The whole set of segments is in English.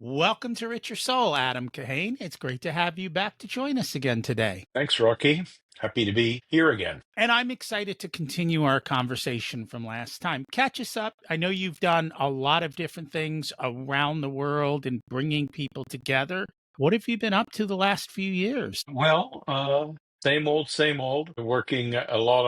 Welcome to Rich Your Soul, Adam Kahane. It's great to have you back to join us again today. Thanks, Rocky. Happy to be here again. And I'm excited to continue our conversation from last time. Catch us up. I know you've done a lot of different things around the world and bringing people together. What have you been up to the last few years? Well, same old, same old. Working a lot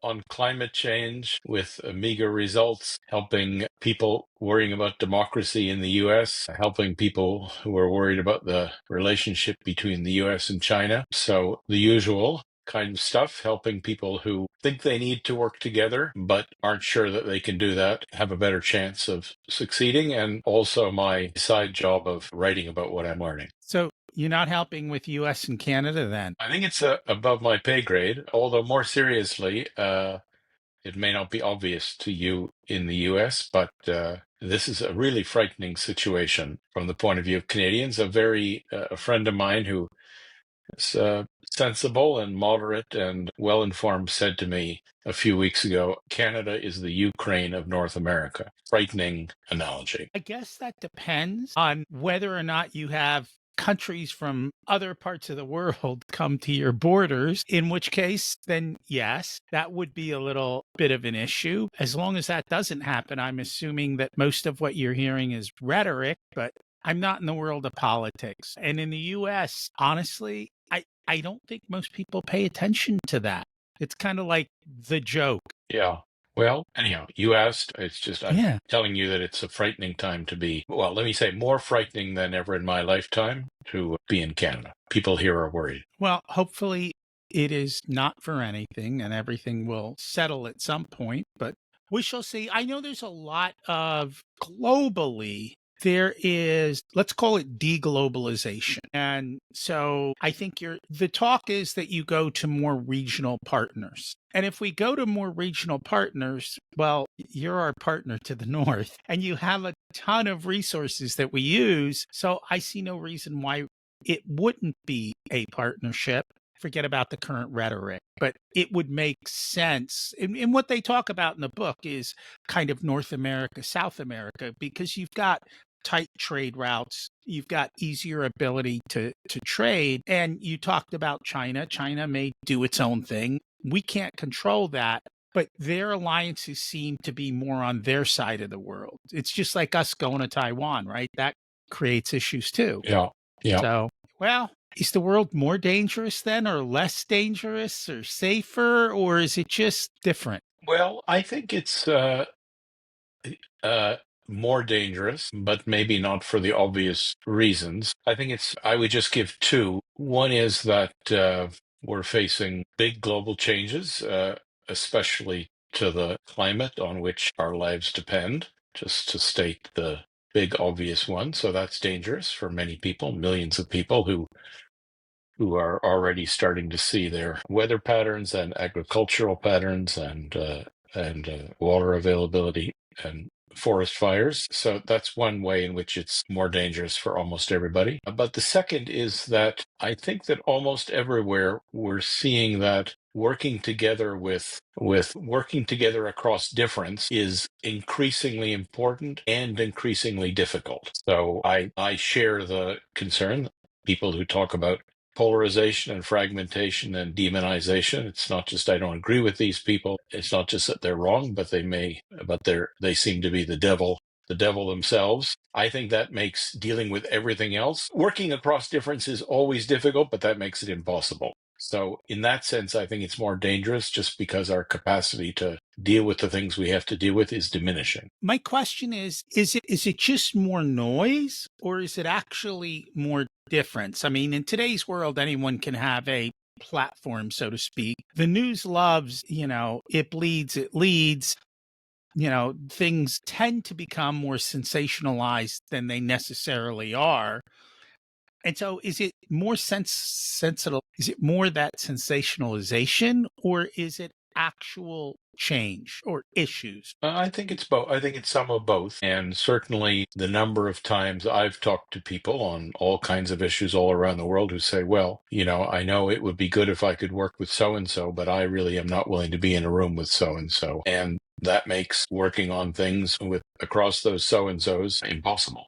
on climate change with meager results, helping people worrying about democracy in the US, helping people who are worried about the relationship between the US and China. So the usual kind of stuff, helping people who think they need to work together but aren't sure that they can do that, have a better chance of succeeding, and also my side job of writing about what I'm learning. So you're not helping with US and Canada then? I think it's above my pay grade, although more seriously, it may not be obvious to you in the US, but this is a really frightening situation from the point of view of Canadians. A friend of mine who is sensible and moderate and well-informed said to me a few weeks ago, Canada is the Ukraine of North America. Frightening analogy. I guess that depends on whether or not you have countries from other parts of the world come to your borders, in which case, then yes, that would be a little bit of an issue. As long as that doesn't happen, I'm assuming that most of what you're hearing is rhetoric, but I'm not in the world of politics. And in the US, honestly, I don't think most people pay attention to that. It's kind of like the joke. Yeah. Well, anyhow, you asked. I'm Yeah. telling you that it's a frightening time to be, well, let me say more frightening than ever in my lifetime to be in Canada. People here are worried. Well, hopefully it is not for anything and everything will settle at some point, but we shall see. I know there's a lot of globally, there is, let's call it deglobalization. And so I think the talk is that you go to more regional partners. And if we go to more regional partners, well, you're our partner to the north and you have a ton of resources that we use. So I see no reason why it wouldn't be a partnership. Forget about the current rhetoric, but it would make sense. And what they talk about in the book is kind of North America, South America, because you've got tight trade routes, you've got easier ability to trade. And you talked about China. China may do its own thing. We can't control that, but their alliances seem to be more on their side of the world. It's just like us going to Taiwan, right? That creates issues too. Yeah. Yeah. So, well, is the world more dangerous then, or less dangerous, or safer, or is it just different? Well, I think it's more dangerous, but maybe not for the obvious reasons. I would just give two. One is that we're facing big global changes, especially to the climate on which our lives depend, just to state the big obvious one. So that's dangerous for many people, millions of people who are already starting to see their weather patterns and agricultural patterns and water availability and forest fires. So that's one way in which it's more dangerous for almost everybody. But the second is that I think that almost everywhere we're seeing that working together with working together across difference is increasingly important and increasingly difficult. So I share the concern. People who talk about polarization and fragmentation and demonization. It's not just I don't agree with these people. It's not just that they're wrong, but they seem to be the devil themselves. I think that makes dealing with everything else. Working across difference is always difficult, but that makes it impossible. So in that sense, I think it's more dangerous just because our capacity to deal with the things we have to deal with is diminishing. My question is it just more noise, or is it actually more difference? I mean, in today's world, anyone can have a platform, so to speak. The news loves, it bleeds, it leads. Things tend to become more sensationalized than they necessarily are. And so is it more sensible? Is it more that sensationalization, or is it actual change or issues? I think it's both. I think it's some of both. And certainly the number of times I've talked to people on all kinds of issues all around the world who say, well, I know it would be good if I could work with so and so, but I really am not willing to be in a room with so and so. And that makes working on things with across those so and so's impossible.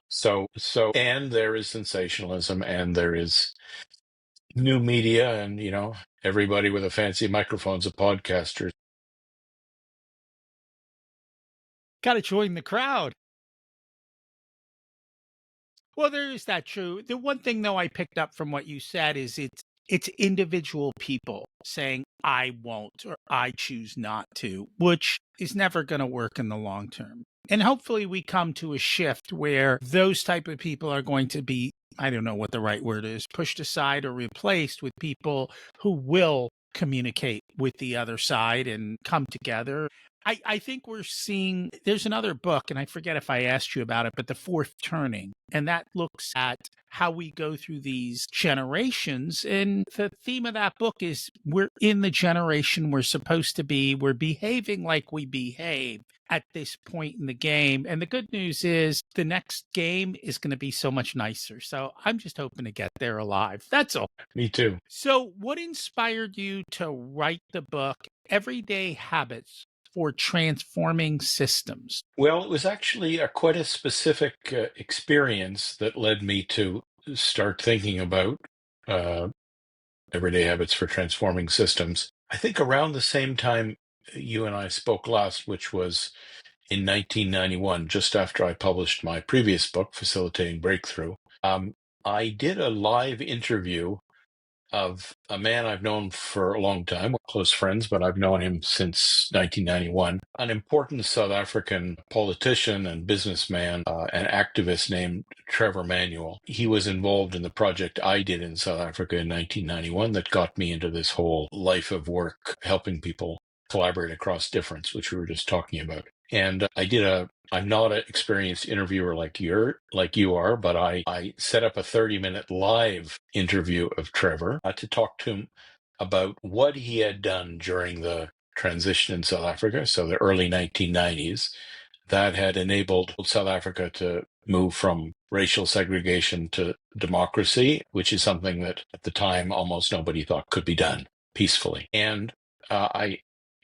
And there is sensationalism, and there is new media, and everybody with a fancy microphone's a podcaster. Got to join the crowd. Well, there is that true. The one thing though I picked up from what you said is it's individual people saying I won't or I choose not to, which is never going to work in the long term. And hopefully we come to a shift where those type of people are going to be, I don't know what the right word is, pushed aside or replaced with people who will communicate with the other side and come together. I think we're seeing, there's another book, and I forget if I asked you about it, but The Fourth Turning. And that looks at how we go through these generations. And the theme of that book is we're in the generation we're supposed to be. We're behaving like we behave at this point in the game. And the good news is the next game is going to be so much nicer. So I'm just hoping to get there alive. That's all. Me too. So, what inspired you to write the book, Everyday Habits for Transforming Systems? Well, it was actually quite a specific experience that led me to start thinking about uh, everyday habits for transforming systems. I think around the same time you and I spoke last, which was in 1991, just after I published my previous book, Facilitating Breakthrough, I did a live interview of a man I've known for a long time. We're close friends, but I've known him since 1991. An important South African politician and businessman, an activist named Trevor Manuel. He was involved in the project I did in South Africa in 1991 that got me into this whole life of work, helping people collaborate across difference, which we were just talking about. And I'm not an experienced interviewer like you are, but I set up a 30-minute live interview of Trevor to talk to him about what he had done during the transition in South Africa, so the early 1990s, that had enabled South Africa to move from racial segregation to democracy, which is something that at the time almost nobody thought could be done peacefully. And I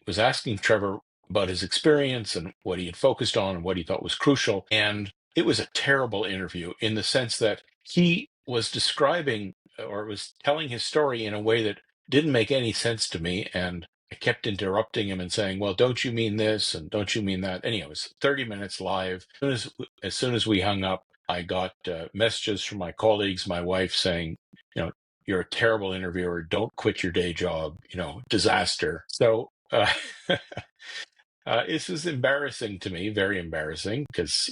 was asking Trevor about his experience and what he had focused on and what he thought was crucial. And it was a terrible interview in the sense that he was describing or was telling his story in a way that didn't make any sense to me. And I kept interrupting him and saying, well, don't you mean this? And don't you mean that? Anyway, it was 30 minutes live. As soon as we hung up, I got messages from my colleagues, my wife saying, you're a terrible interviewer. Don't quit your day job, disaster. So, this was embarrassing to me, very embarrassing, because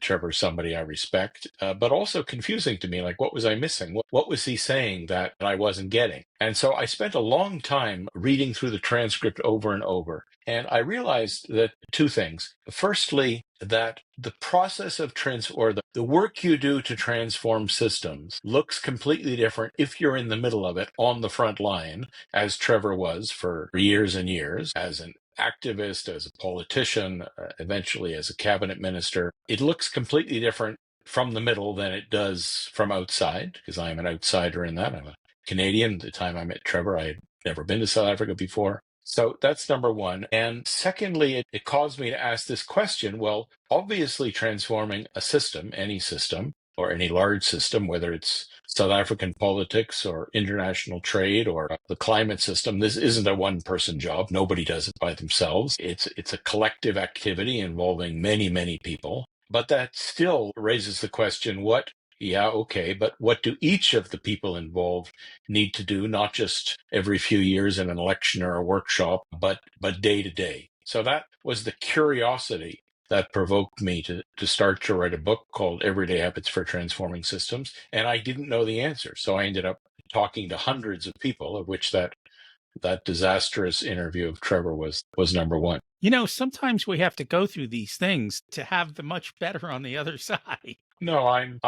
Trevor's somebody I respect, but also confusing to me. Like, what was I missing? What was he saying that I wasn't getting? And so I spent a long time reading through the transcript over and over. And I realized that two things. Firstly, that the process of the work you do to transform systems looks completely different if you're in the middle of it on the front line, as Trevor was for years and years, as an activist, as a politician, eventually as a cabinet minister. It looks completely different from the middle than it does from outside, because I am an outsider in that. I'm a Canadian. At the time I met Trevor, I had never been to South Africa before. So that's number one. And secondly, it caused me to ask this question. Well, obviously transforming a system, any system, or any large system, whether it's South African politics or international trade or the climate system, this isn't a one-person job. Nobody does it by themselves. It's a collective activity involving many, many people. But that still raises the question, but what do each of the people involved need to do, not just every few years in an election or a workshop, but day to day? So that was the curiosity that provoked me to start to write a book called Everyday Habits for Transforming Systems. And I didn't know the answer. So I ended up talking to hundreds of people, of which that disastrous interview of Trevor was number one. Sometimes we have to go through these things to have the much better on the other side. No, I'm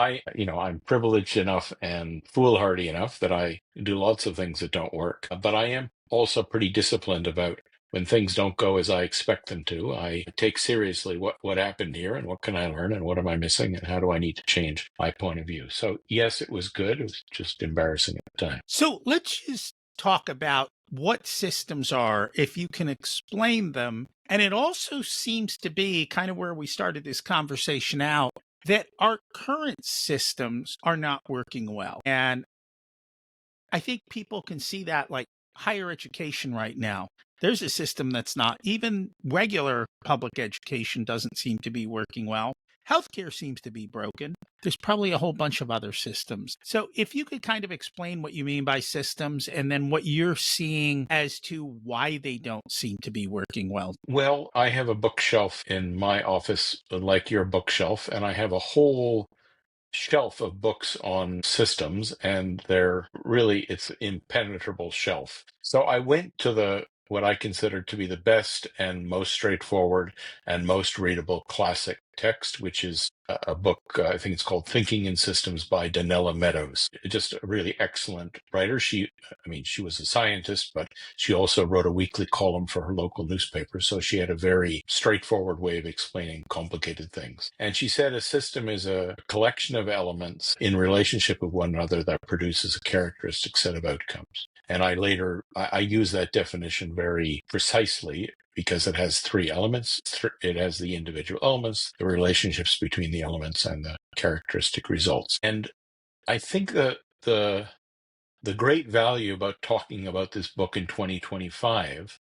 privileged enough and foolhardy enough that I do lots of things that don't work. But I am also pretty disciplined about when things don't go as I expect them to. I take seriously what happened here and what can I learn and what am I missing and how do I need to change my point of view. So yes, it was good. It was just embarrassing at the time. So let's just talk about what systems are if you can explain them. And it also seems to be kind of where we started this conversation out, that our current systems are not working well. And I think people can see that, like higher education right now. There's a system that's not, even regular public education doesn't seem to be working well. Healthcare seems to be broken. There's probably a whole bunch of other systems. So if you could kind of explain what you mean by systems and then what you're seeing as to why they don't seem to be working well. Well, I have a bookshelf in my office, like your bookshelf, and I have a whole shelf of books on systems, and it's an impenetrable shelf. So I went to the what I consider to be the best and most straightforward and most readable classic text, which is a book, I think it's called Thinking in Systems by Donella Meadows. Just a really excellent writer. She was a scientist, but she also wrote a weekly column for her local newspaper. So she had a very straightforward way of explaining complicated things. And she said a system is a collection of elements in relationship with one another that produces a characteristic set of outcomes. And I use that definition very precisely because it has three elements. It has the individual elements, the relationships between the elements, and the characteristic results. And I think that the great value about talking about this book in 2025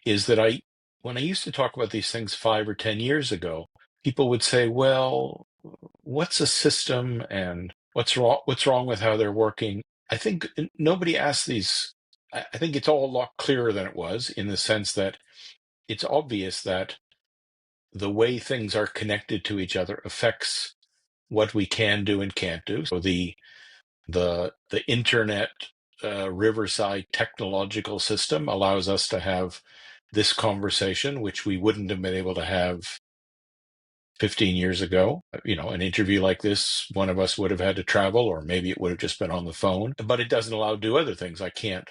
is that when I used to talk about these things 5 or 10 years ago, people would say, well, what's a system and what's wrong with how they're working? I think nobody asked these. I think it's all a lot clearer than it was, in the sense that it's obvious that the way things are connected to each other affects what we can do and can't do. So the internet Riverside technological system allows us to have this conversation, which we wouldn't have been able to have 15 years ago. An interview like this, one of us would have had to travel, or maybe it would have just been on the phone. But it doesn't allow to do other things. I can't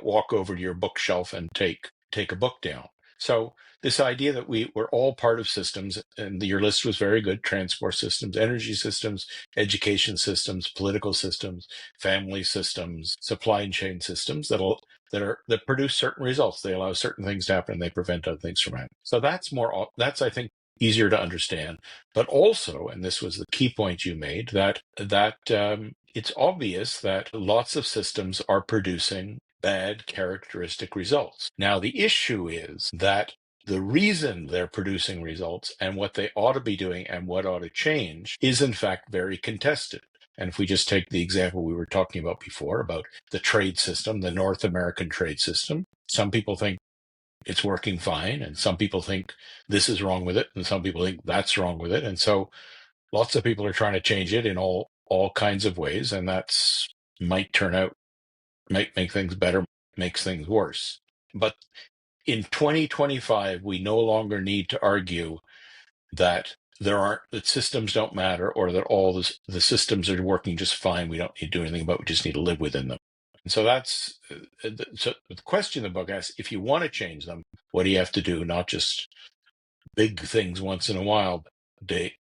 walk over to your bookshelf and take a book down. So this idea that we're all part of systems, and your list was very good: transport systems, energy systems, education systems, political systems, family systems, supply chain systems that produce certain results. They allow certain things to happen, and they prevent other things from happening. So that's I think easier to understand. But also, and this was the key point you made, that it's obvious that lots of systems are producing bad characteristic results. Now, the issue is that the reason they're producing results and what they ought to be doing and what ought to change is in fact very contested. And if we just take the example we were talking about before, about the trade system, the North American trade system, some people think it's working fine, and some people think this is wrong with it, and some people think that's wrong with it. And so lots of people are trying to change it in all kinds of ways, and that's might turn out make things better, makes things worse. But in 2025, we no longer need to argue that that systems don't matter, or that all the systems are working just fine. We don't need to do anything about it. We just need to live within them. And so so the question the book asks: if you want to change them, what do you have to do? Not just big things once in a while,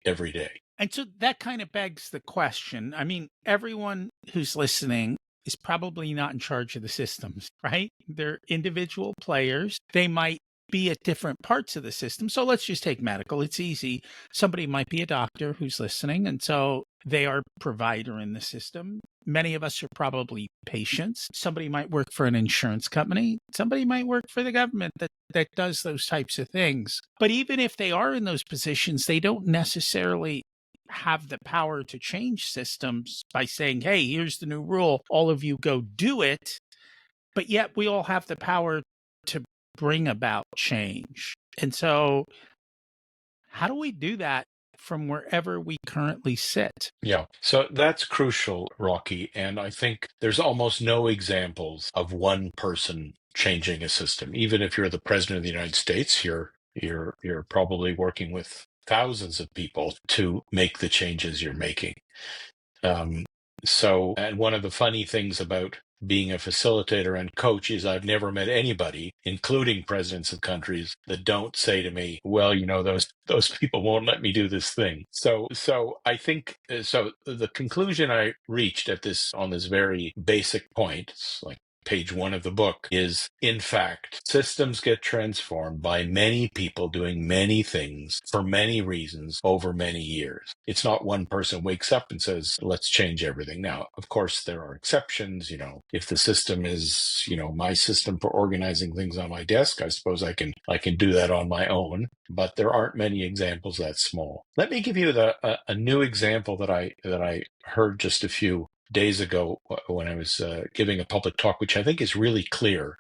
every day. And so that kind of begs the question. I mean, everyone who's listening is probably not in charge of the systems, right? They're individual players. They might be at different parts of the system. So let's just take medical. It's easy. Somebody might be a doctor who's listening, and so they are a provider in the system. Many of us are probably patients. Somebody might work for an insurance company. Somebody might work for the government that does those types of things. But even if they are in those positions, they don't necessarily have the power to change systems by saying, hey, here's the new rule, all of you go do it. But yet we all have the power to bring about change. And so how do we do that from wherever we currently sit? Yeah, so that's crucial, Rocky. And I think there's almost no examples of one person changing a system. Even if you're the president of the United States, you're probably working with thousands of people to make the changes you're making. And one of the funny things about being a facilitator and coach is I've never met anybody, including presidents of countries, that don't say to me, well, those people won't let me do this thing. So I think, so the conclusion I reached on this very basic point, it's like page 1 of the book, is, in fact, systems get transformed by many people doing many things for many reasons over many years. It's not one person wakes up and says, let's change everything. Now, of course, there are exceptions. If the system is, my system for organizing things on my desk, I suppose I can do that on my own, but there aren't many examples that small. Let me give you a new example that I heard just a few days ago when I was giving a public talk, which I think is really clear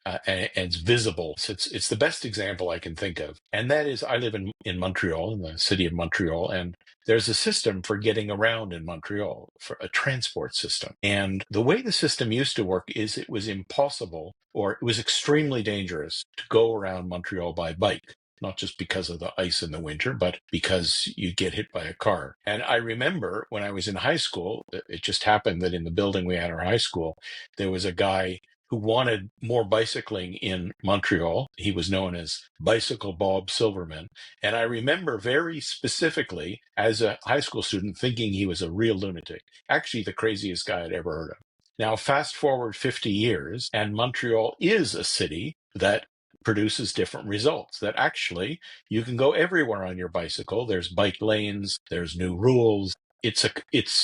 and it's visible. So it's the best example I can think of. And that is, I live in Montreal, in the city of Montreal, and there's a system for getting around in Montreal, for a transport system. And the way the system used to work is it was impossible, or it was extremely dangerous to go around Montreal by bike. Not just because of the ice in the winter, but because you get hit by a car. And I remember when I was in high school, it just happened that in the building we had our high school, there was a guy who wanted more bicycling in Montreal. He was known as Bicycle Bob Silverman. And I remember very specifically, as a high school student, thinking he was a real lunatic, actually the craziest guy I'd ever heard of. Now, fast forward 50 years, and Montreal is a city that produces different results, that actually you can go everywhere on your bicycle. There's bike lanes, there's new rules. It's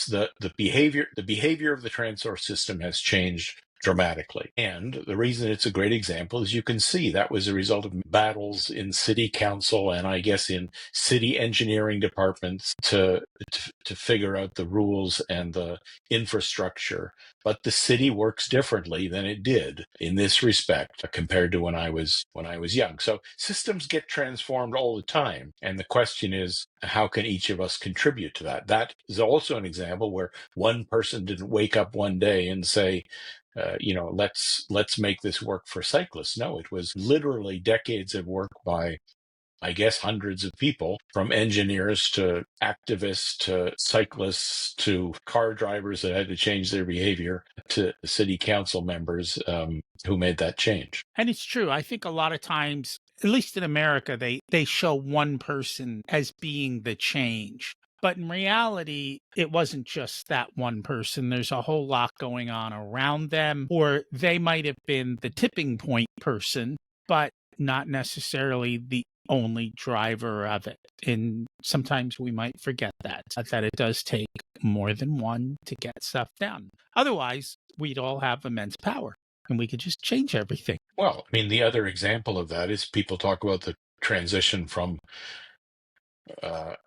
the behavior of the transport system has changed dramatically. And the reason it's a great example is you can see that was a result of battles in city council and I guess in city engineering departments to figure out the rules and the infrastructure. But the city works differently than it did in this respect compared to when I was young. So systems get transformed all the time. And the question is, how can each of us contribute to that? That is also an example where one person didn't wake up one day and say, let's make this work for cyclists. No, it was literally decades of work by, I guess, hundreds of people, from engineers to activists to cyclists to car drivers that had to change their behavior to city council members who made that change. And it's true. I think a lot of times, at least in America, they show one person as being the change. But in reality, it wasn't just that one person. There's a whole lot going on around them, or they might have been the tipping point person, but not necessarily the only driver of it. And sometimes we might forget that it does take more than one to get stuff done. Otherwise, we'd all have immense power and we could just change everything. Well, I mean, the other example of that is people talk about the transition from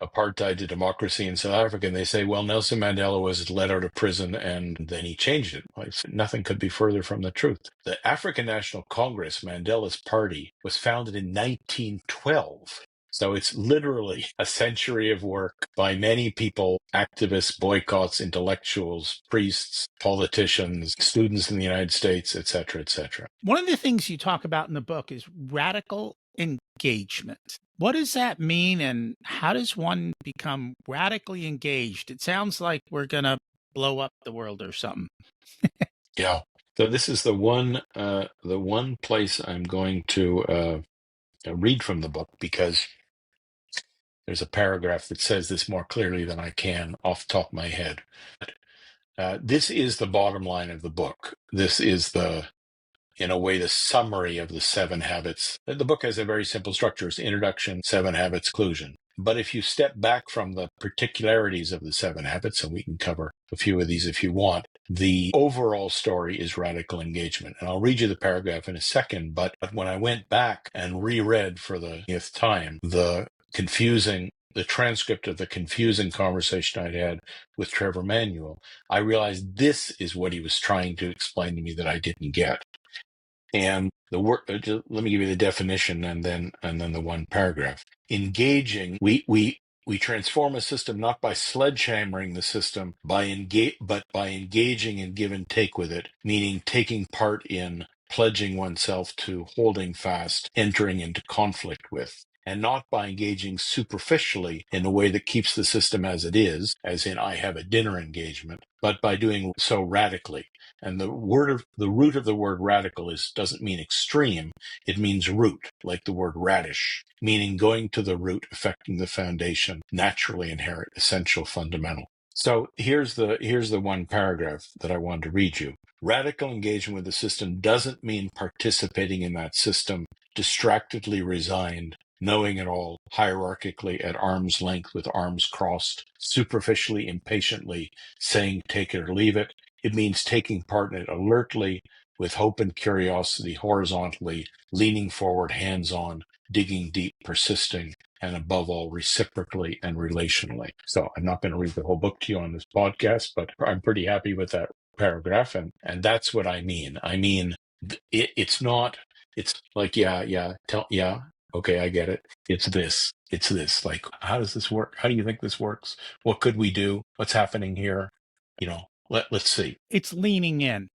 apartheid to democracy in South Africa, and they say, well, Nelson Mandela was let out of prison and then he changed it. Well, nothing could be further from the truth. The African National Congress, Mandela's party, was founded in 1912. So it's literally a century of work by many people, activists, boycotts, intellectuals, priests, politicians, students in the United States, et cetera, et cetera. One of the things you talk about in the book is radical engagement. What does that mean, and how does one become radically engaged? It sounds like we're going to blow up the world or something. Yeah. So this is the one place I'm going to read from the book, because there's a paragraph that says this more clearly than I can off the top of my head. This is the bottom line of the book. This is in a way, the summary of the 7 habits. The book has a very simple structure. It's introduction, 7 habits, conclusion. But if you step back from the particularities of the 7 habits, and we can cover a few of these if you want, the overall story is radical engagement. And I'll read you the paragraph in a second, but when I went back and reread for the 10th time the transcript of the confusing conversation I'd had with Trevor Manuel, I realized this is what he was trying to explain to me that I didn't get. And the word, let me give you the definition and then the one paragraph. Engaging, we transform a system not by sledgehammering the system, but by engaging in give and take with it, meaning taking part in, pledging oneself to, holding fast, entering into conflict with, and not by engaging superficially in a way that keeps the system as it is, as in I have a dinner engagement, but by doing so radically. And the root of the word radical doesn't mean extreme. It means root, like the word radish, meaning going to the root, affecting the foundation, naturally inherent, essential, fundamental. So here's the one paragraph that I wanted to read you. Radical engagement with the system doesn't mean participating in that system distractedly resigned, knowing it all, hierarchically at arm's length with arms crossed, superficially, impatiently, saying take it or leave it. It means taking part in it alertly, with hope and curiosity, horizontally, leaning forward, hands on, digging deep, persisting, and above all, reciprocally and relationally. So I'm not going to read the whole book to you on this podcast, but I'm pretty happy with that paragraph. And that's what I mean. I mean, it's not, it's like, yeah, okay, I get it. It's this. Like, how does this work? How do you think this works? What could we do? What's happening here? Let's see. It's leaning in and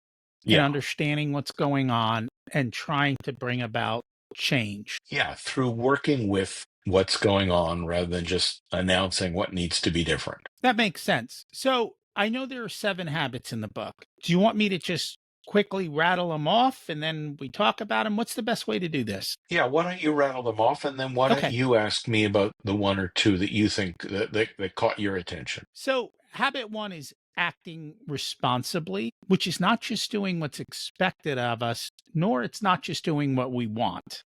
Yeah. understanding what's going on and trying to bring about change. Yeah. Through working with what's going on rather than just announcing what needs to be different. That makes sense. So I know there are 7 habits in the book. Do you want me to just quickly rattle them off and then we talk about them? What's the best way to do this? Yeah, why don't you rattle them off, and then why don't Okay. you ask me about the one or two that you think that caught your attention? So habit 1 is acting responsibly, which is not just doing what's expected of us, nor it's not just doing what we want.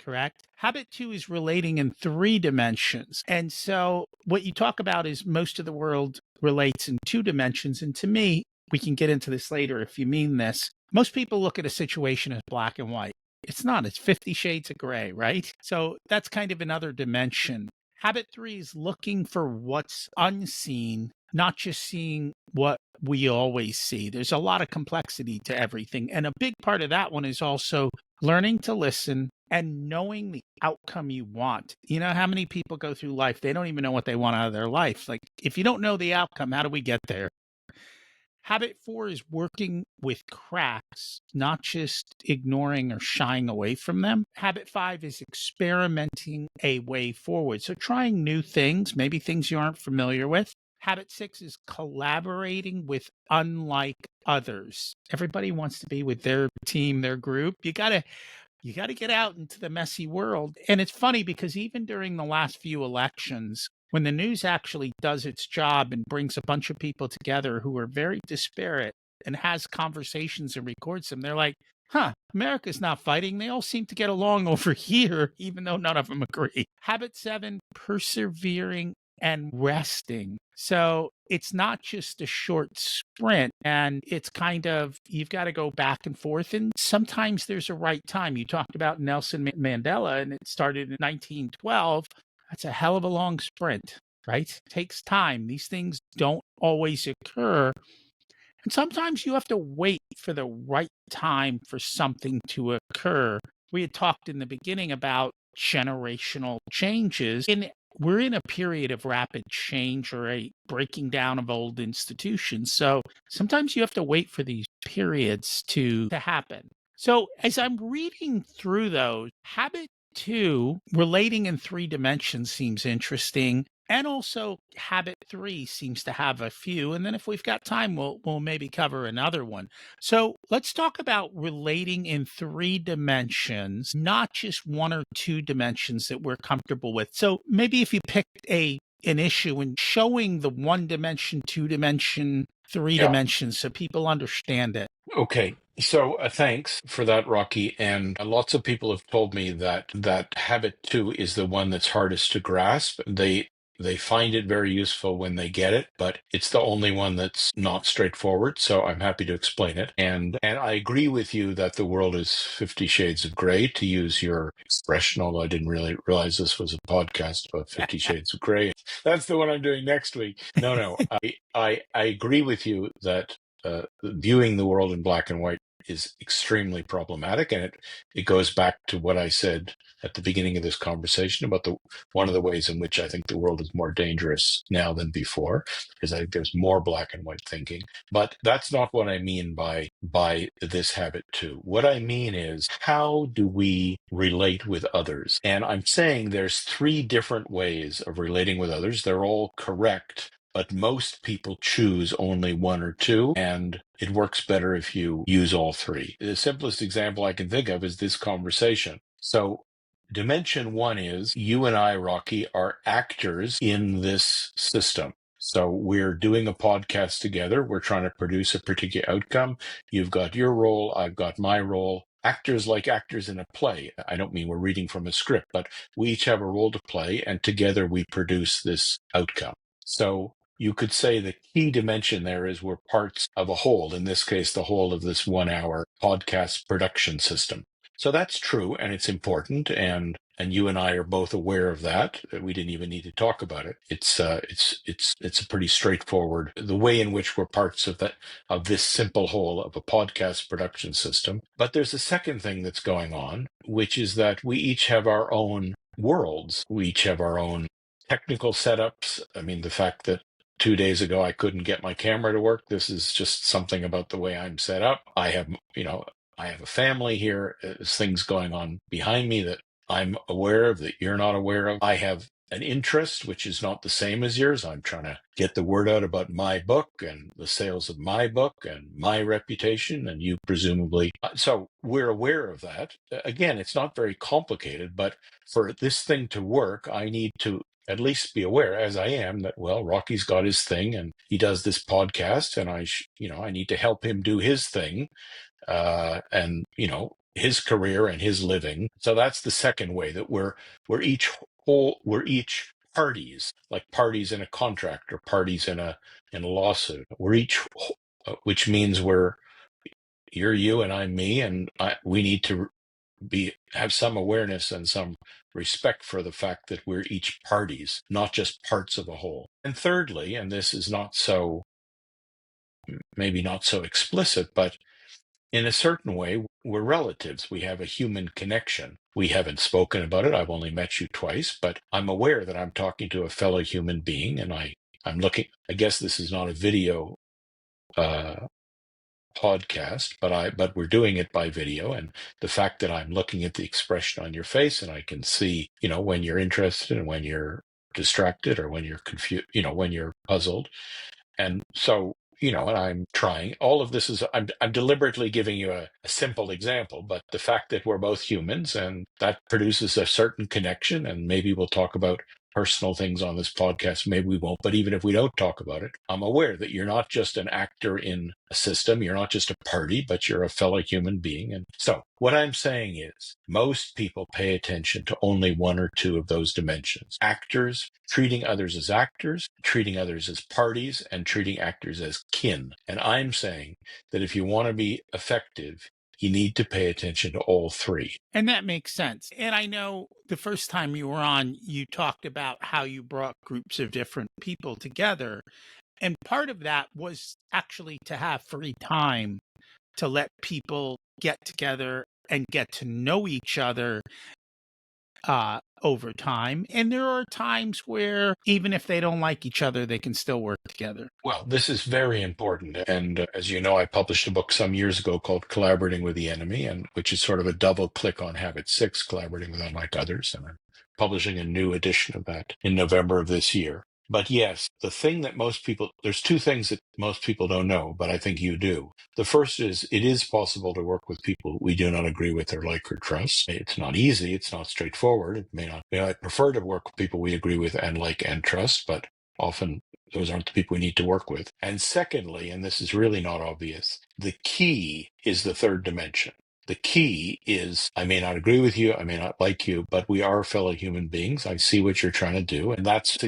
Correct. Habit 2 is relating in 3 dimensions. And so what you talk about is most of the world relates in 2 dimensions. And to me, we can get into this later if you mean this. Most people look at a situation as black and white. It's not, it's 50 shades of gray, right? So that's kind of another dimension. Habit 3 is looking for what's unseen, not just seeing what we always see. There's a lot of complexity to everything. And a big part of that one is also learning to listen and knowing the outcome you want. You know how many people go through life, they don't even know what they want out of their life. Like, if you don't know the outcome, how do we get there? Habit 4 is working with cracks, not just ignoring or shying away from them. Habit 5 is experimenting a way forward. So trying new things, maybe things you aren't familiar with. Habit 6 is collaborating with unlike others. Everybody wants to be with their team, their group. You got to get out into the messy world. And it's funny because even during the last few elections, when the news actually does its job and brings a bunch of people together who are very disparate and has conversations and records them, they're like, America's not fighting. They all seem to get along over here, even though none of them agree. Habit 7, persevering and resting. So it's not just a short sprint, and it's kind of, you've got to go back and forth. And sometimes there's a right time. You talked about Nelson Mandela, and it started in 1912. That's a hell of a long sprint, right? It takes time. These things don't always occur. And sometimes you have to wait for the right time for something to occur. We had talked in the beginning about generational changes. We're in a period of rapid change or a breaking down of old institutions. So sometimes you have to wait for these periods to happen. So as I'm reading through those, habit 2, relating in 3 dimensions, seems interesting. And also habit 3 seems to have a few. And then if we've got time, we'll maybe cover another one. So let's talk about relating in 3 dimensions, not just 1 or 2 dimensions that we're comfortable with. So maybe if you picked an issue and showing the 1 dimension, 2 dimension, three Yeah. dimensions so people understand it. Okay. So thanks for that, Rocky. And lots of people have told me that habit 2 is the one that's hardest to grasp. They find it very useful when they get it, but it's the only one that's not straightforward. So I'm happy to explain it. And I agree with you that the world is 50 shades of gray, to use your expression, although I didn't really realize this was a podcast about 50 shades of gray. That's the one I'm doing next week. No, I agree with you that viewing the world in black and white is extremely problematic, and it goes back to what I said at the beginning of this conversation about one of the ways in which I think the world is more dangerous now than before, because I think there's more black and white thinking. But that's not what I mean by this habit 2. What I mean is, how do we relate with others? And I'm saying there's 3 different ways of relating with others. They're all correct, but most people choose only 1 or 2, and it works better if you use all 3. The simplest example I can think of is this conversation. So dimension 1 is you and I, Rocky, are actors in this system. So we're doing a podcast together. We're trying to produce a particular outcome. You've got your role. I've got my role. Actors like actors in a play. I don't mean we're reading from a script, but we each have a role to play, and together we produce this outcome. So you could say the key dimension there is we're parts of a whole, in this case, the whole of this 1 hour podcast production system. So that's true, and it's important, and you and I are both aware of that. We didn't even need to talk about it. It's a pretty straightforward the way in which we're parts of this simple whole of a podcast production system. But there's a second thing that's going on, which is that we each have our own worlds. We each have our own technical setups. I mean, the fact that 2 days ago I couldn't get my camera to work. This is just something about the way I'm set up. I have a family here. There's things going on behind me that I'm aware of that you're not aware of. I have an interest which is not the same as yours. I'm trying to get the word out about my book and the sales of my book and my reputation, and you presumably. So we're aware of that. Again, it's not very complicated, but for this thing to work, I need to at least be aware, as I am, that, well, Rocky's got his thing and he does this podcast, and I need to help him do his thing, and his career and his living. So that's the second way that we're each parties, like parties in a contract or parties in a lawsuit. We're each, which means you're you and I'm me, and we need to have some awareness and some respect for the fact that we're each parties, not just parts of a whole. And thirdly, and this is maybe not so explicit, but in a certain way, we're relatives. We have a human connection. We haven't spoken about it. I've only met you twice, but I'm aware that I'm talking to a fellow human being, and I'm looking. I guess this is not a video uh, podcast, but we're doing it by video, and the fact that I'm looking at the expression on your face, and I can see, when you're interested and when you're distracted or when you're confused, when you're puzzled. And so, and I'm trying. All of this is, I'm deliberately giving you a simple example, but the fact that we're both humans and that produces a certain connection, and maybe we'll talk about personal things on this podcast, maybe we won't, but even if we don't talk about it, I'm aware that you're not just an actor in a system, you're not just a party, but you're a fellow human being. And so what I'm saying is most people pay attention to only one or two of those dimensions. Actors, treating others as actors, treating others as parties, and treating actors as kin. And I'm saying that if you want to be effective, you need to pay attention to all three. And that makes sense. And I know the first time you were on, you talked about how you brought groups of different people together. And part of that was actually to have free time to let people get together and get to know each other over time. And there are times where even if they don't like each other, they can still work together. Well, this is very important. And as you know, I published a book some years ago called Collaborating with the Enemy, and which is sort of a double click on Habit 6, Collaborating with Unlike Others. And I'm publishing a new edition of that in November of this year. But yes, there's two things that most people don't know, but I think you do. The first is it is possible to work with people we do not agree with or like or trust. It's not easy. It's not straightforward. It may not. I prefer to work with people we agree with and like and trust, but often those aren't the people we need to work with. And secondly, and this is really not obvious, the key is the third dimension. The key is, I may not agree with you, I may not like you, but we are fellow human beings. I see what you're trying to do. And that's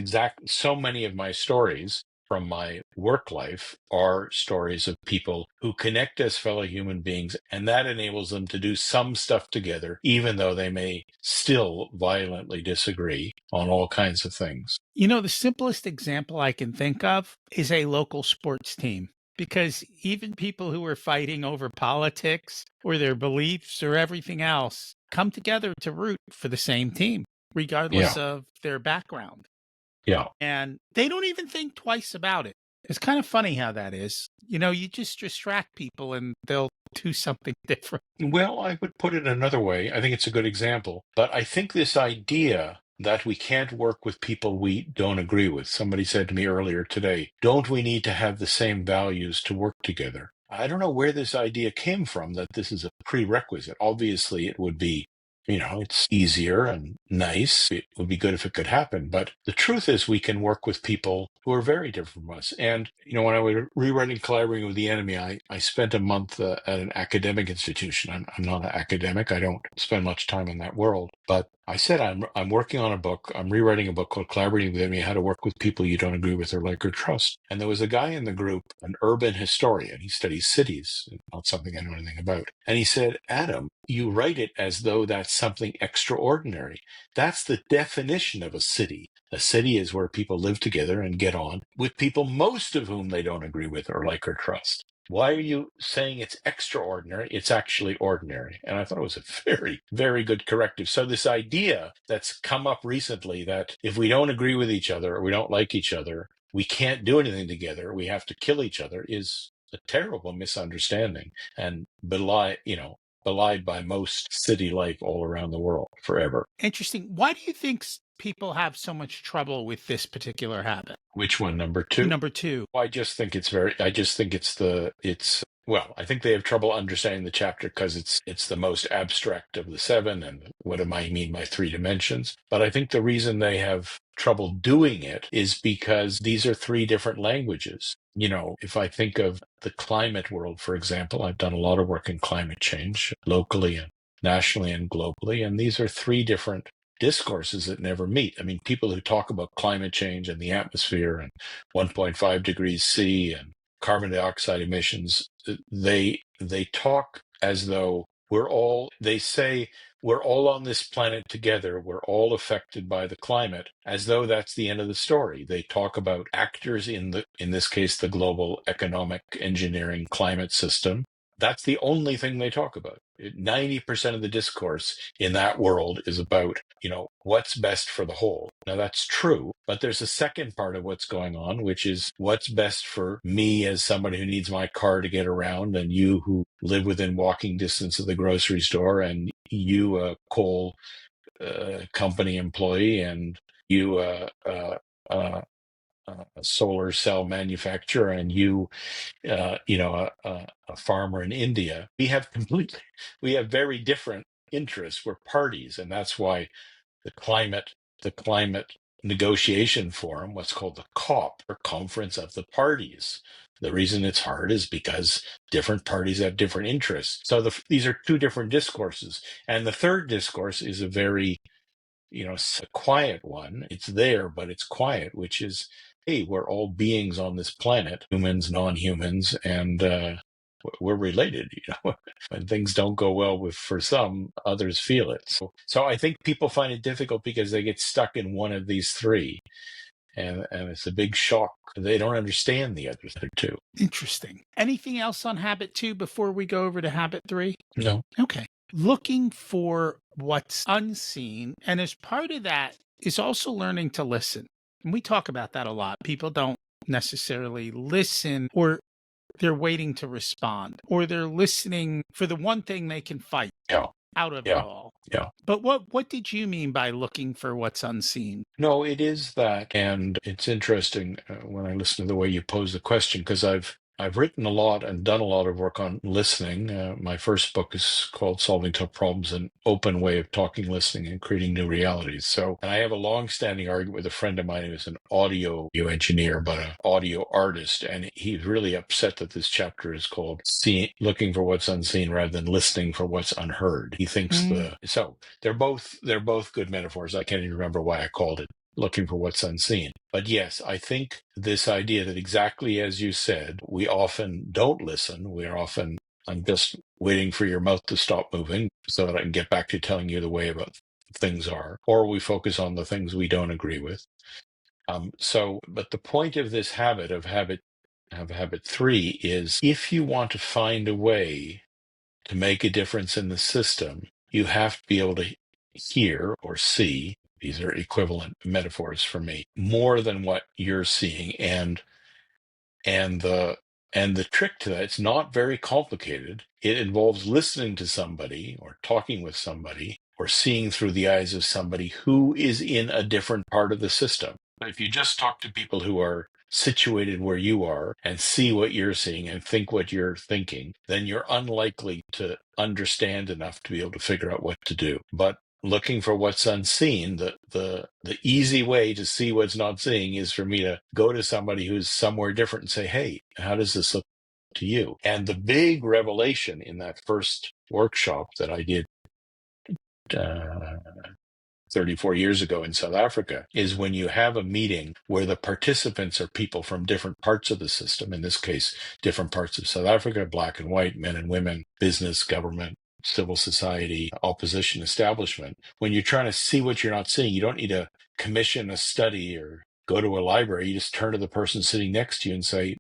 so many of my stories from my work life are stories of people who connect as fellow human beings, and that enables them to do some stuff together, even though they may still violently disagree on all kinds of things. The simplest example I can think of is a local sports team. Because even people who are fighting over politics or their beliefs or everything else come together to root for the same team, regardless of their background. Yeah. And they don't even think twice about it. It's kind of funny how that is. You just distract people and they'll do something different. Well, I would put it another way. I think it's a good example. But I think this idea that we can't work with people we don't agree with. Somebody said to me earlier today, don't we need to have the same values to work together? I don't know where this idea came from, that this is a prerequisite. Obviously, it would be It's easier and nice. It would be good if it could happen. But the truth is, we can work with people who are very different from us. And, when I was rewriting Collaborating with the Enemy, I spent a month at an academic institution. I'm not an academic. I don't spend much time in that world. But I said, I'm working on a book. I'm rewriting a book called Collaborating with the Enemy, How to Work with People You Don't Agree With or Like or Trust. And there was a guy in the group, an urban historian. He studies cities, not something I know anything about. And he said, Adam, you write it as though that's something extraordinary. That's the definition of a city. A city is where people live together and get on with people, most of whom they don't agree with or like or trust. Why are you saying it's extraordinary? It's actually ordinary. And I thought it was a very, very good corrective. So this idea that's come up recently that if we don't agree with each other or we don't like each other, we can't do anything together, we have to kill each other, is a terrible misunderstanding and belied by most city life all around the world forever. Interesting. Why do you think people have so much trouble with this particular habit? Which one, number two? Number two. I just think well, I think they have trouble understanding the chapter because it's the most abstract of the seven, and what do I mean by three dimensions? But I think the reason they have trouble doing it is because these are three different languages. If I think of the climate world, for example, I've done a lot of work in climate change locally and nationally and globally, and these are three different discourses that never meet. I mean, people who talk about climate change and the atmosphere and 1.5 degrees C and carbon dioxide emissions, they talk as though they say we're all on this planet together, we're all affected by the climate, as though that's the end of the story. They talk about actors in this case, the global economic engineering climate system. That's the only thing they talk about. 90% of the discourse in that world is about, what's best for the whole. Now that's true, but there's a second part of what's going on, which is what's best for me as somebody who needs my car to get around, and you who live within walking distance of the grocery store, and you a coal company employee, and you a solar cell manufacturer, and you a farmer in India. We have very different interests. We're parties, and that's why the climate negotiation forum, what's called the COP, or Conference of the Parties. The reason it's hard is because different parties have different interests. So these are two different discourses, and the third discourse is a very a quiet one. It's there, but it's quiet, which is, hey, we're all beings on this planet, humans, non-humans, and we're related. When things don't go well for some, others feel it. So I think people find it difficult because they get stuck in one of these three, and it's a big shock. They don't understand the other two. Interesting. Anything else on habit two before we go over to habit three? No. Okay. Looking for what's unseen. And as part of that is also learning to listen. And we talk about that a lot. People don't necessarily listen, or they're waiting to respond, or they're listening for the one thing they can fight Yeah. out of it Yeah. all. Yeah. But what did you mean by looking for what's unseen? No, it is that, and it's interesting when I listen to the way you pose the question, because I've written a lot and done a lot of work on listening. My first book is called Solving Tough Problems: An Open Way of Talking, Listening, and Creating New Realities. And I have a long-standing argument with a friend of mine who's an audio engineer, but an audio artist, and he's really upset that this chapter is called Looking for What's Unseen rather than Listening for What's Unheard. He thinks so they're both good metaphors. I can't even remember why I called it Looking for What's Unseen. But yes, I think this idea that, exactly as you said, we often don't listen. I'm just waiting for your mouth to stop moving so that I can get back to telling you the way about things are, or we focus on the things we don't agree with. But the point of this habit three, is if you want to find a way to make a difference in the system, you have to be able to hear or see. These are equivalent metaphors for me, more than what you're seeing. And the trick to that, it's not very complicated. It involves listening to somebody, or talking with somebody, or seeing through the eyes of somebody who is in a different part of the system. But if you just talk to people who are situated where you are and see what you're seeing and think what you're thinking, then you're unlikely to understand enough to be able to figure out what to do. But looking for what's unseen, the easy way to see what's not seeing is for me to go to somebody who's somewhere different and say, hey, how does this look to you? And the big revelation in that first workshop that I did uh, 34 years ago in South Africa is when you have a meeting where the participants are people from different parts of the system, in this case, different parts of South Africa, black and white, men and women, business, government, civil society, opposition, establishment. When you're trying to see what you're not seeing, you don't need to commission a study or go to a library. You just turn to the person sitting next to you and say,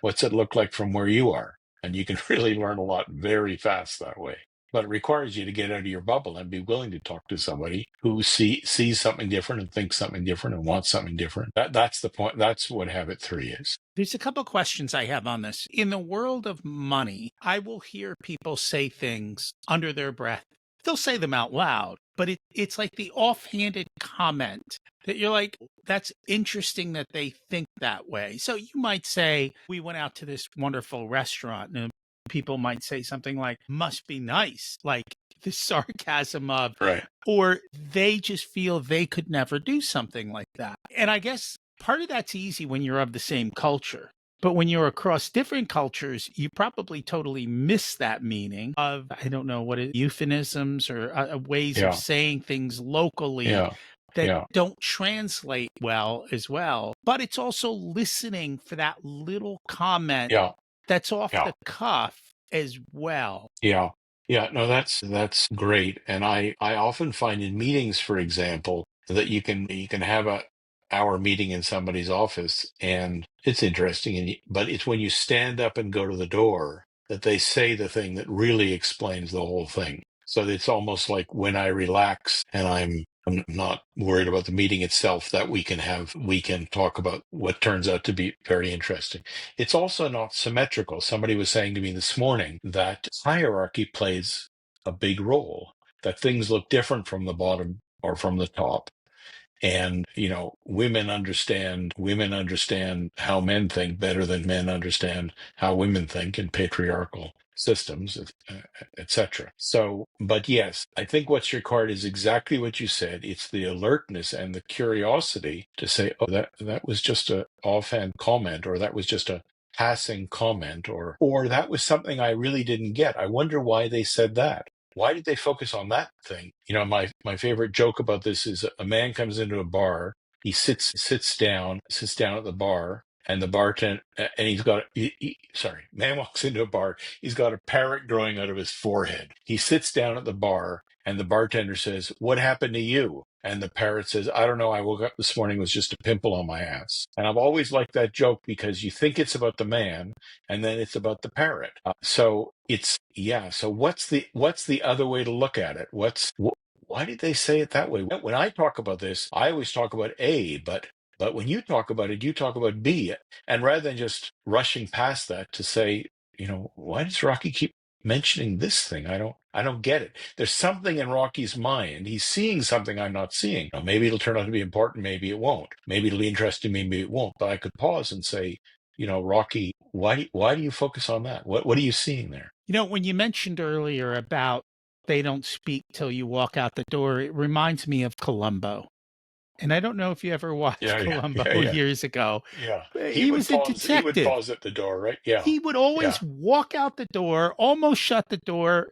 what's it look like from where you are? And you can really learn a lot very fast that way. But it requires you to get out of your bubble and be willing to talk to somebody who sees something different and thinks something different and wants something different. That's the point. That's what habit 3 is. There's a couple questions I have on this. In the world of money, I will hear people say things under their breath. They'll say them out loud, but it's like the offhanded comment that you're like, that's interesting that they think that way. So you might say, we went out to this wonderful restaurant, and people might say something like, must be nice, like the sarcasm of, Right. or they just feel they could never do something like that. And I guess part of that's easy when you're of the same culture. But when you're across different cultures, you probably totally miss that meaning of, I don't know, euphemisms or ways of Yeah. saying things locally Yeah. that Yeah. don't translate well as well. But it's also listening for that little comment Yeah. that's off Yeah. the cuff as well. Yeah. Yeah. No, that's great. And I often find in meetings, for example, that you can have a hour meeting in somebody's office and it's interesting, but it's when you stand up and go to the door that they say the thing that really explains the whole thing. So it's almost like when I relax and I'm not worried about the meeting itself, that we can talk about what turns out to be very interesting. It's also not symmetrical. Somebody was saying to me this morning that hierarchy plays a big role, that things look different from the bottom or from the top. And, women understand how men think better than men understand how women think in patriarchal systems, etc. So, but yes, I think what's required is exactly what you said. It's the alertness and the curiosity to say, oh, that was just a offhand comment, or that was just a passing comment, or that was something I really didn't get. I wonder why they said that. Why did they focus on that thing? My favorite joke about this is a man comes into a bar, he sits down at the bar, and the bartender, and man walks into a bar, he's got a parrot growing out of his forehead. He sits down at the bar, and the bartender says, "What happened to you?" And the parrot says, "I don't know. I woke up this morning with just a pimple on my ass." And I've always liked that joke because you think it's about the man, and then it's about the parrot. So it's yeah. So what's the other way to look at it? Why did they say it that way? When I talk about this, I always talk about A, but when you talk about it, you talk about B. And rather than just rushing past that to say, why does Rocky keep mentioning this thing? I don't get it. There's something in Rocky's mind. He's seeing something I'm not seeing. Now, maybe it'll turn out to be important, maybe it won't. Maybe it'll be interesting, maybe it won't. But I could pause and say, Rocky, why do you focus on that? What are you seeing there? When you mentioned earlier about they don't speak till you walk out the door, it reminds me of Columbo. And I don't know if you ever watched Yeah, yeah, Columbo yeah, yeah, years ago. yeah. But He he would was a pause. He would detective. pause at the door, right? Yeah, He would yeah, always walk out the door, almost shut the door,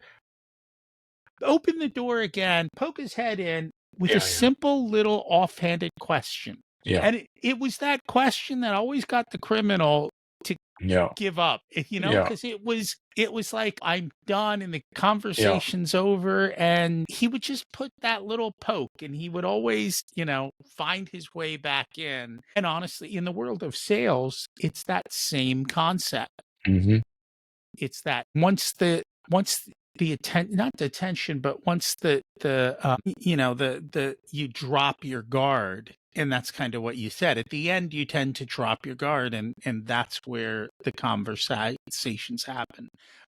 open the door again, poke his head in with a yeah, yeah, simple little offhanded question. yeah, And it was that question that always got the criminal to yeah, give up, yeah, because it was like, I'm done and the yeah. conversation's over. And he would just put that little poke and he would always, find his way back in. And honestly, in the world of sales, it's that same concept. Hmm. It's that once the not the tension, but once the you drop your guard, and that's kind of what you said. At the end, you tend to drop your guard, and that's where the conversations happen.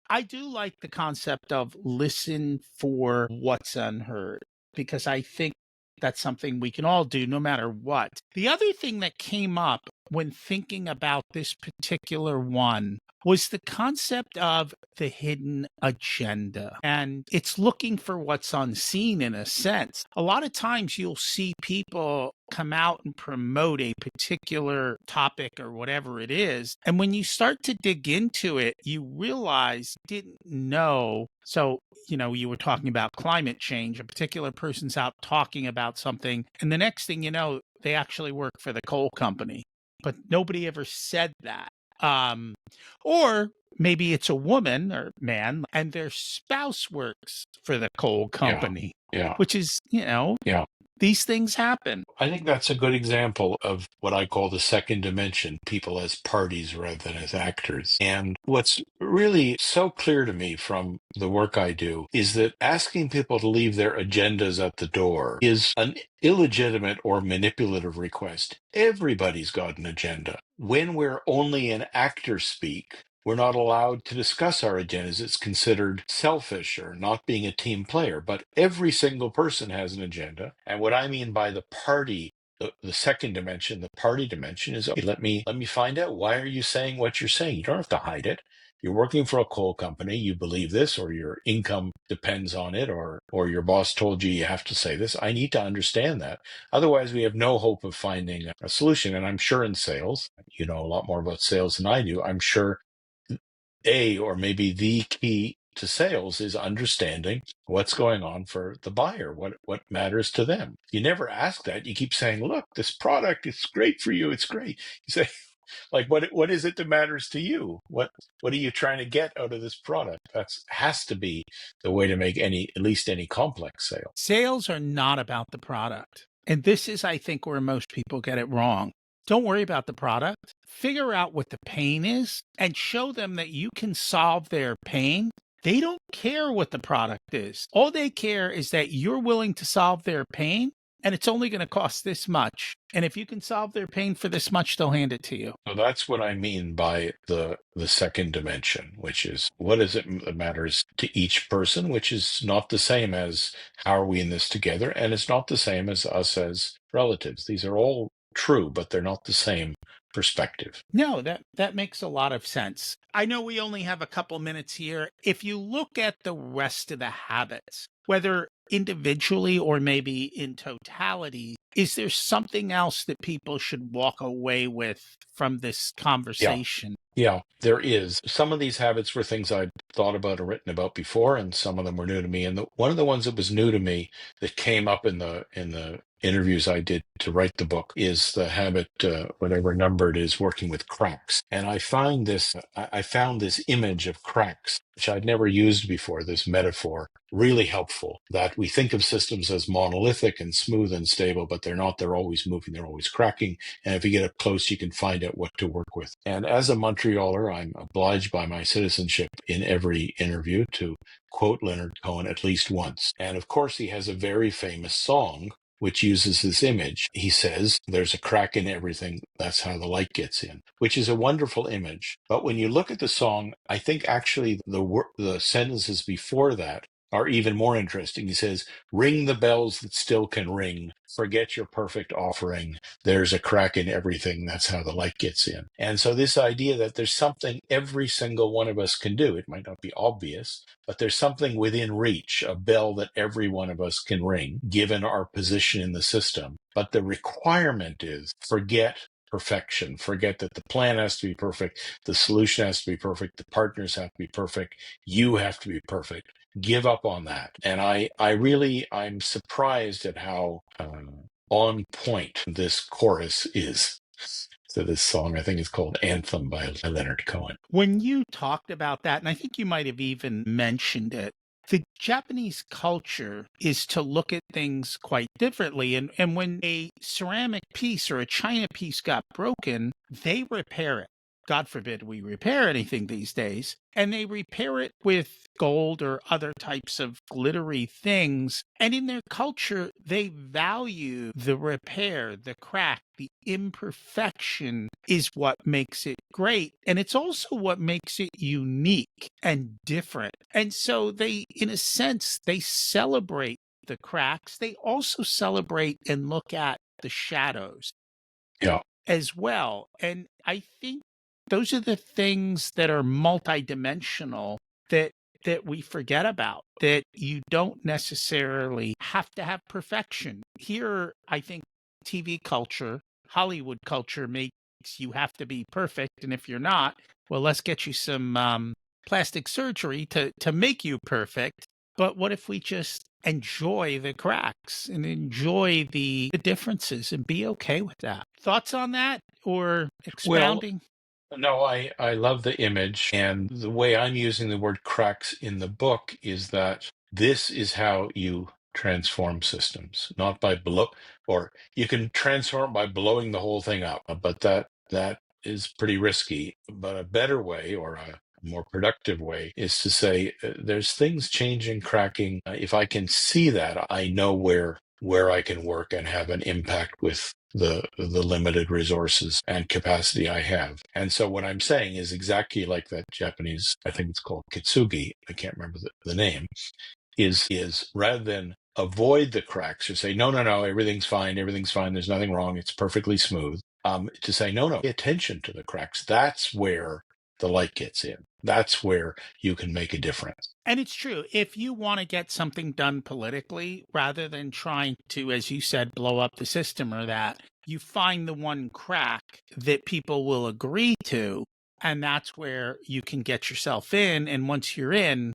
I do like the concept of listen for what's unheard, because I think that's something we can all do no matter what. The other thing that came up when thinking about this particular one was the concept of the hidden agenda. And it's looking for what's unseen in a sense. A lot of times you'll see people come out and promote a particular topic or whatever it is. And when you start to dig into it, you realize didn't know. So, you were talking about climate change. A particular person's out talking about something, and the next thing you know, they actually work for the coal company. But nobody ever said that. Um, or maybe it's a woman or man and their spouse works for the coal Yeah. company, Yeah. which is, Yeah. these things happen. I think that's a good example of what I call the second dimension, people as parties rather than as actors. And what's really so clear to me from the work I do is that asking people to leave their agendas at the door is an illegitimate or manipulative request. Everybody's got an agenda. When we're only in actor speak, we're not allowed to discuss our agendas. It's considered selfish or not being a team player. But every single person has an agenda. And what I mean by the party, the second dimension, the party dimension is, okay, let me find out, why are you saying what you're saying? You don't have to hide it. You're working for a coal company, you believe this, or your income depends on it, or your boss told you you have to say this. I need to understand that. Otherwise, we have no hope of finding a solution. And I'm sure in sales, you know a lot more about sales than I do. I'm sure or maybe the key to sales is understanding what's going on for the buyer, what matters to them. You never ask that. You keep saying, look, this product is great for you. It's great. You say, like, what is it that matters to you? What are you trying to get out of this product? That's has to be the way to make at least any complex sale. Sales are not about the product. And this is, I think, where most people get it wrong. Don't worry about the product. Figure out what the pain is and show them that you can solve their pain. They don't care what the product is. All they care is that you're willing to solve their pain, and it's only going to cost this much. And if you can solve their pain for this much, they'll hand it to you. So that's what I mean by the second dimension, which is what is it that matters to each person, which is not the same as how are we in this together, and it's not the same as us as relatives. These are all true, but they're not the same perspective. No, that makes a lot of sense. I know we only have a couple minutes here. If you look at the rest of the habits, whether individually or maybe in totality, is there something else that people should walk away with from this Yeah. conversation? Yeah, there is. Some of these habits were things I'd thought about or written about before, and some of them were new to me. And one of the ones that was new to me that came up in the interviews I did to write the book is the habit, whatever number it is, working with cracks. And I found this image of cracks, which I'd never used before, this metaphor, really helpful. That we think of systems as monolithic and smooth and stable, but they're not. They're always moving. They're always cracking. And if you get up close, you can find out what to work with. And as a Montrealer, I'm obliged by my citizenship in every interview to quote Leonard Cohen at least once. And of course, he has a very famous song which uses this image. He says, there's a crack in everything. That's how the light gets in, which is a wonderful image. But when you look at the song, I think actually the sentences before that are even more interesting. He says, ring the bells that still can ring. Forget your perfect offering. There's a crack in everything. That's how the light gets in. And so this idea that there's something every single one of us can do, it might not be obvious, but there's something within reach, a bell that every one of us can ring, given our position in the system. But the requirement is forget perfection. Forget that the plan has to be perfect. The solution has to be perfect. The partners have to be perfect. You have to be perfect. Give up on that. And I'm surprised at how on point this chorus is. So this song, I think it's called Anthem by Leonard Cohen. When you talked about that, and I think you might have even mentioned it, the Japanese culture is to look at things quite differently. And when a ceramic piece or a china piece got broken, they repair it. God forbid we repair anything these days. And they repair it with gold or other types of glittery things. And in their culture, they value the repair, the crack, the imperfection is what makes it great. And it's also what makes it unique and different. And so they, in a sense, they celebrate the cracks. They also celebrate and look at the shadows. Yeah. as well. And I think those are the things that are multidimensional that we forget about, that you don't necessarily have to have perfection. Here, I think TV culture, Hollywood culture makes you have to be perfect. And if you're not, well, let's get you some plastic surgery to make you perfect. But what if we just enjoy the cracks and enjoy the differences and be okay with that? Thoughts on that or Well, expounding? no, I love the image. And the way I'm using the word cracks in the book is that this is how you transform systems, not by blow, or you can transform by blowing the whole thing up, but that is pretty risky. But a better way, or a more productive way, is to say there's things changing, cracking. If I can see that, I know where I can work and have an impact with the limited resources and capacity I have. And so what I'm saying is exactly like that Japanese, I think it's called kitsugi, I can't remember the name, is rather than avoid the cracks or say, no, everything's fine, there's nothing wrong, it's perfectly smooth. To say, no, pay attention to the cracks. That's where the light gets in. That's where you can make a difference. And it's true. If you want to get something done politically, rather than trying to, as you said, blow up the system or that, you find the one crack that people will agree to. And that's where you can get yourself in. And once you're in,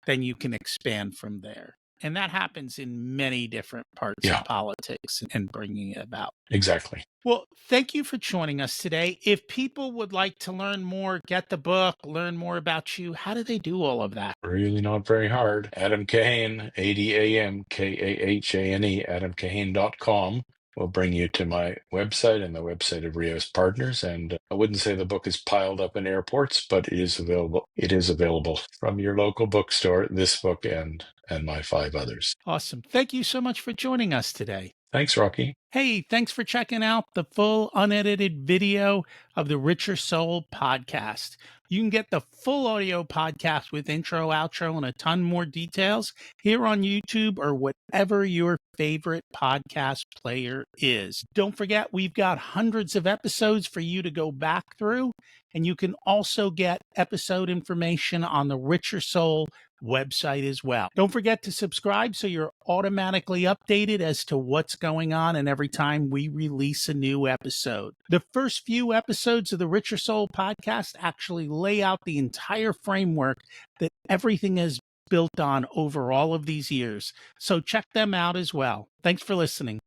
then you can expand from there. And that happens in many different parts of Yeah, politics and bringing it about. exactly. Well, thank you for joining us today. If people would like to learn more, get the book, learn more about you, how do they do all of that? Really not very hard. Adam Kahane, ADAMKAHANE, adamkahane.com will bring you to my website and the website of Reos Partners. And I wouldn't say the book is piled up in airports, but it is available. It is available from your local bookstore, this book and my 5 others. Awesome. Thank you so much for joining us today. Thanks, Rocky. Hey, thanks for checking out the full unedited video of the Richer Soul podcast. You can get the full audio podcast with intro, outro, and a ton more details here on YouTube or whatever your favorite podcast player is. Don't forget, we've got hundreds of episodes for you to go back through, and you can also get episode information on the Richer Soul website as well. Don't forget to subscribe so you're automatically updated as to what's going on and every time we release a new episode. The first few episodes of the Richer Soul podcast actually lay out the entire framework that everything is built on over all of these years. So check them out as well. Thanks for listening.